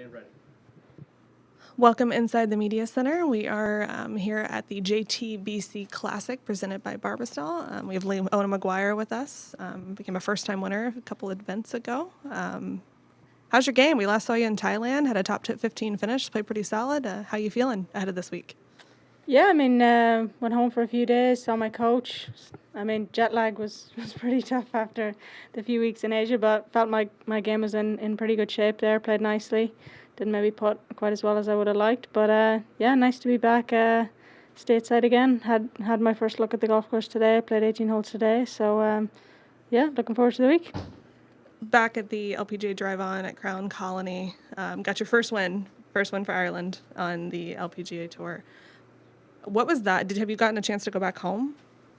Okay, ready. Welcome inside the Media Center. We are here at the JTBC Classic presented by Barbasol. We have Leona Maguire with us. Became a first-time winner a couple of events ago. How's your game? We last saw you in Thailand, had a top 15 finish, played pretty solid. How you feeling ahead of this week? Yeah, went home for a few days, saw my coach. Jet lag was pretty tough after the few weeks in Asia, but felt my game was in pretty good shape there, played nicely. Didn't maybe putt quite as well as I would have liked, but yeah, nice to be back stateside again. Had my first look at the golf course today, played 18 holes today, so yeah, looking forward to the week. Back at the LPGA Drive-On at Crown Colony, got your first win for Ireland on the LPGA Tour. What was that? Have you gotten a chance to go back home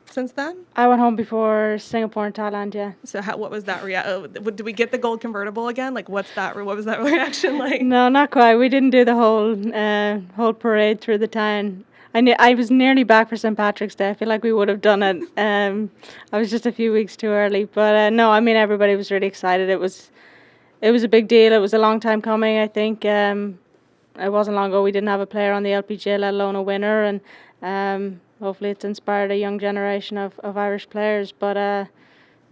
since then? I went home before Singapore and Thailand, yeah. So what was that did we get the gold convertible again? Like, what was that reaction like? No, not quite. We didn't do the whole parade through the town. I was nearly back for St. Patrick's Day. I feel like we would have done it. I was just a few weeks too early. But no, everybody was really excited. It was a big deal. It was a long time coming, I think. It wasn't long ago we didn't have a player on the LPGA, let alone a winner. And hopefully it's inspired a young generation of Irish players. But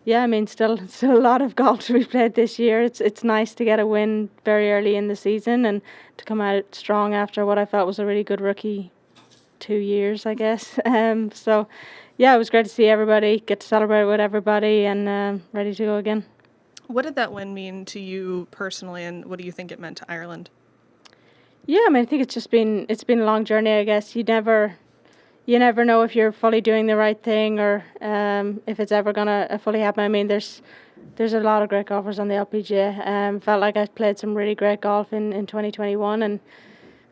yeah, still a lot of golf to be played this year. It's nice to get a win very early in the season and to come out strong after what I felt was a really good rookie 2 years, I guess. So yeah, it was great to see everybody, get to celebrate with everybody, and ready to go again. What did that win mean to you personally, and what do you think it meant to Ireland? Yeah, I think it's been a long journey, I guess. You never know if you're fully doing the right thing or if it's ever gonna fully happen. There's a lot of great golfers on the LPGA. Felt like I played some really great golf in 2021 and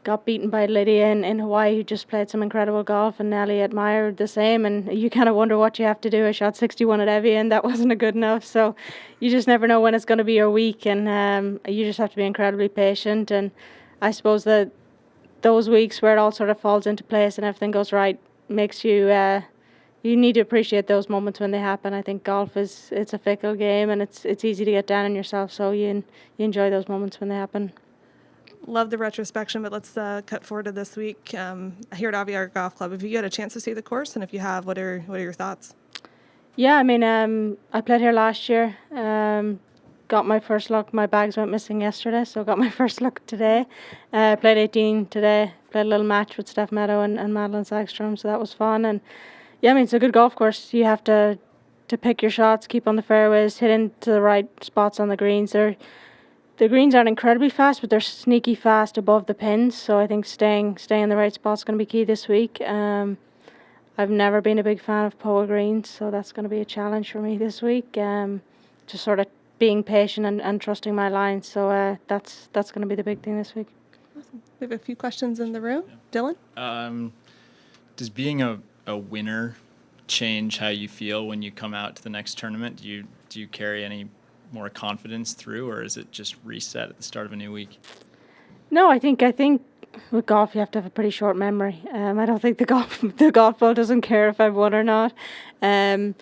got beaten by Lydia in Hawaii, who just played some incredible golf, and Nelly admired the same. And you kind of wonder what you have to do. I shot 61 at Evian, that wasn't good enough. So you just never know when it's going to be your week, and you just have to be incredibly patient. And I suppose that those weeks where it all sort of falls into place and everything goes right makes you you need to appreciate those moments when they happen. I think golf it's a fickle game, and it's easy to get down on yourself, so you enjoy those moments when they happen. Love the retrospection, but let's cut forward to this week. Here at Aviar Golf Club, have you had a chance to see the course, and if you have, what are your thoughts? Yeah, I played here last year. Got my first look. My bags went missing yesterday, so got my first look today. Played 18 today. Played a little match with Steph Meadow and Madeline Sagstrom, so that was fun. And yeah, it's a good golf course. You have to pick your shots, keep on the fairways, hit into the right spots on the greens. The greens aren't incredibly fast, but they're sneaky fast above the pins. So I think staying in the right spot is going to be key this week. I've never been a big fan of POA greens, so that's going to be a challenge for me this week. Just sort of being patient and trusting my line. So that's going to be the big thing this week. Awesome. We have a few questions in the room. Yeah. Dylan? Does being a winner change how you feel when you come out to the next tournament? Do you carry any more confidence through, or is it just reset at the start of a new week? No, I think with golf you have to have a pretty short memory. I don't think the golf ball doesn't care if I've won or not. Yeah,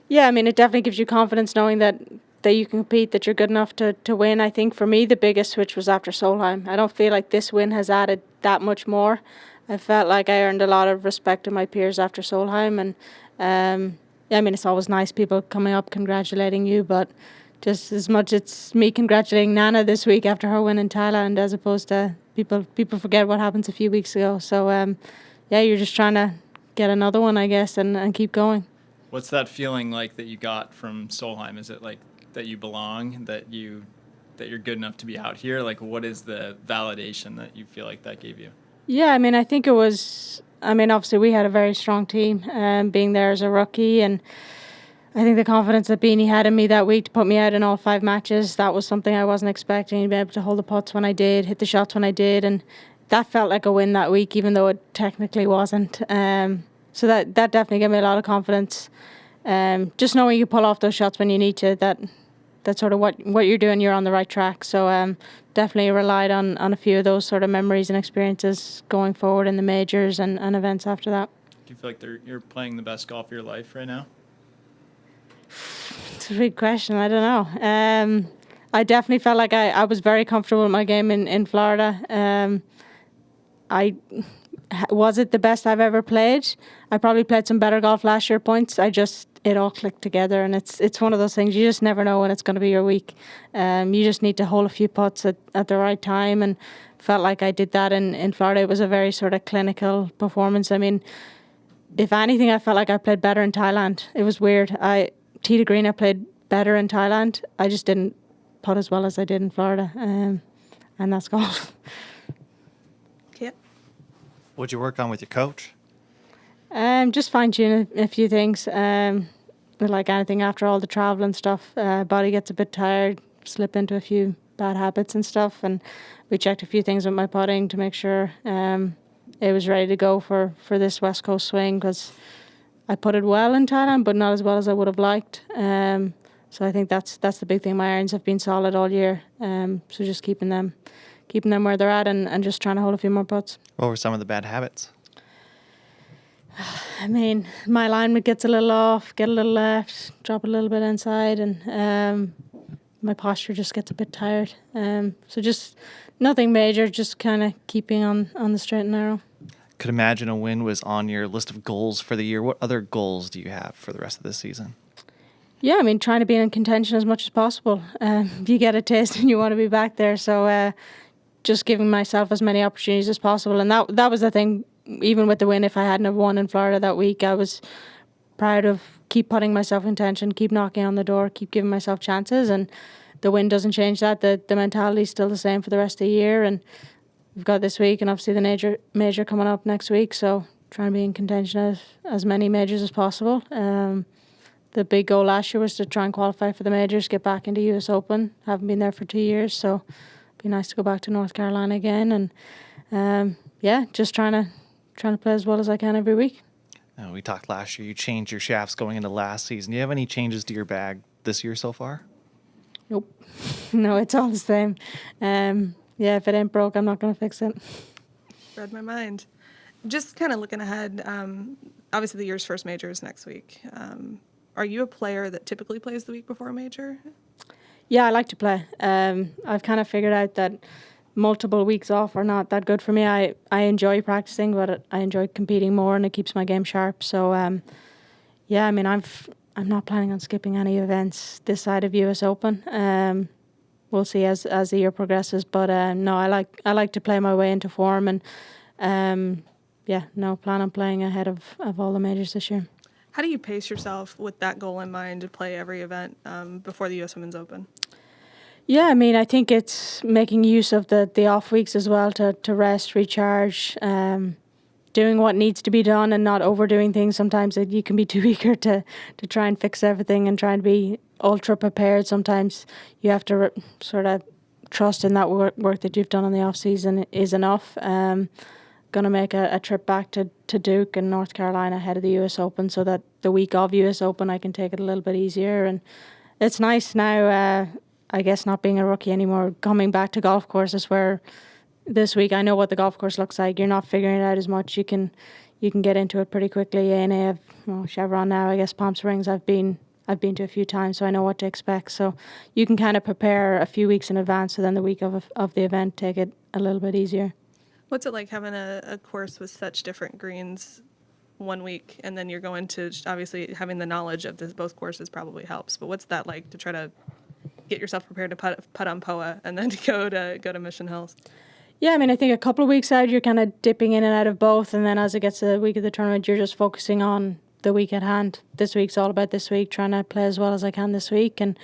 it definitely gives you confidence knowing that you can compete, that you're good enough to win. I think for me the biggest switch was after Solheim. I don't feel like this win has added that much more. I felt like I earned a lot of respect to my peers after Solheim, and it's always nice people coming up congratulating you, but just as much it's me congratulating Nana this week after her win in Thailand, as opposed to people forget what happens a few weeks ago. So yeah, you're just trying to get another one, I guess, and keep going. What's that feeling like that you got from Solheim? Is it like that you belong, that you're good enough to be out here? Like, what is the validation that you feel like that gave you? Yeah, I think it was. Obviously we had a very strong team, being there as a rookie, and I think the confidence that Beanie had in me that week to put me out in all 5 matches, that was something I wasn't expecting. To be able to hold the putts when I did, hit the shots when I did, and that felt like a win that week, even though it technically wasn't. So that definitely gave me a lot of confidence. Just knowing you pull off those shots when you need to, that's sort of what you're doing, you're on the right track. So definitely relied on a few of those sort of memories and experiences going forward in the majors and events after that. Do you feel like you're playing the best golf of your life right now? It's a big question. I don't know. I definitely felt like I was very comfortable with my game in Florida. Was it the best I've ever played? I probably played some better golf last year points. It all clicked together, and it's one of those things you just never know when it's going to be your week. You just need to hold a few putts at the right time, and felt like I did that in Florida. It was a very sort of clinical performance. I mean, if anything, I felt like I played better in Thailand. It was weird. Tee to green, I played better in Thailand. I just didn't putt as well as I did in Florida, and that's golf. Yeah. What'd you work on with your coach? Just fine tuning a few things. Like anything, after all the travel and stuff, body gets a bit tired. Slip into a few bad habits and stuff, and we checked a few things with my putting to make sure it was ready to go for this West Coast swing, because I putted well in Thailand, but not as well as I would have liked. So I think that's the big thing. My irons have been solid all year, so just keeping them where they're at, and just trying to hold a few more putts. What were some of the bad habits? I mean, my alignment gets a little off, get a little left, drop a little bit inside, and my posture just gets a bit tired. So just nothing major, just kind of keeping on the straight and narrow. Could imagine a win was on your list of goals for the year. What other goals do you have for the rest of this season? Yeah, I mean, trying to be in contention as much as possible. You get a taste and you want to be back there. So just giving myself as many opportunities as possible. And that was the thing, even with the win, if I hadn't have won in Florida that week, I was proud of keep putting myself in tension, keep knocking on the door, keep giving myself chances. And the win doesn't change that. The mentality is still the same for the rest of the year. And we've got this week and obviously the major coming up next week. So trying to be in contention as many majors as possible. The big goal last year was to try and qualify for the majors, get back into US Open. Haven't been there for 2 years, so it'd be nice to go back to North Carolina again. And just trying to play as well as I can every week. We talked last year. You changed your shafts going into last season. Do you have any changes to your bag this year so far? Nope. No, it's all the same. If it ain't broke, I'm not going to fix it. Read my mind. Just kind of looking ahead, obviously the year's first major is next week. Are you a player that typically plays the week before a major? Yeah, I like to play. I've kind of figured out that multiple weeks off are not that good for me. I enjoy practicing, but I enjoy competing more, and it keeps my game sharp. So, I mean, I'm not planning on skipping any events this side of US Open. We'll see as the year progresses, but no, I like to play my way into form, and plan on playing ahead of all the majors this year. How do you pace yourself with that goal in mind to play every event before the US Women's Open? Yeah, I mean, I think it's making use of the off weeks as well to rest, recharge, doing what needs to be done and not overdoing things. Sometimes you can be too eager to try and fix everything and try and be ultra prepared. Sometimes you have to sort of trust in that work that you've done in the off season is enough. Going to make a trip back to Duke and North Carolina ahead of the US Open, so that the week of US Open I can take it a little bit easier. And it's nice now, I guess, not being a rookie anymore, coming back to golf courses where this week I know what the golf course looks like. You're not figuring it out as much. You can get into it pretty quickly. A&A, Chevron now, I guess Palm Springs I've been to a few times, so I know what to expect. So you can kind of prepare a few weeks in advance, so then the week of the event take it a little bit easier. What's it like having a course with such different greens one week, and then you're going to, obviously having the knowledge of both courses probably helps, but what's that like to try to get yourself prepared to putt on POA and then to go to Mission Hills? Yeah, I mean, I think a couple of weeks out you're kind of dipping in and out of both, and then as it gets to the week of the tournament you're just focusing on the week at hand. This week's all about this week, trying to play as well as I can this week, and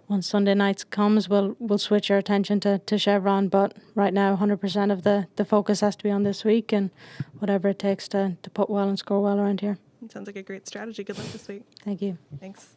once Sunday night comes, we'll switch our attention to Chevron. But right now, 100% of the focus has to be on this week and whatever it takes to put well and score well around here. It sounds like a great strategy. Good luck this week. Thank you. Thanks.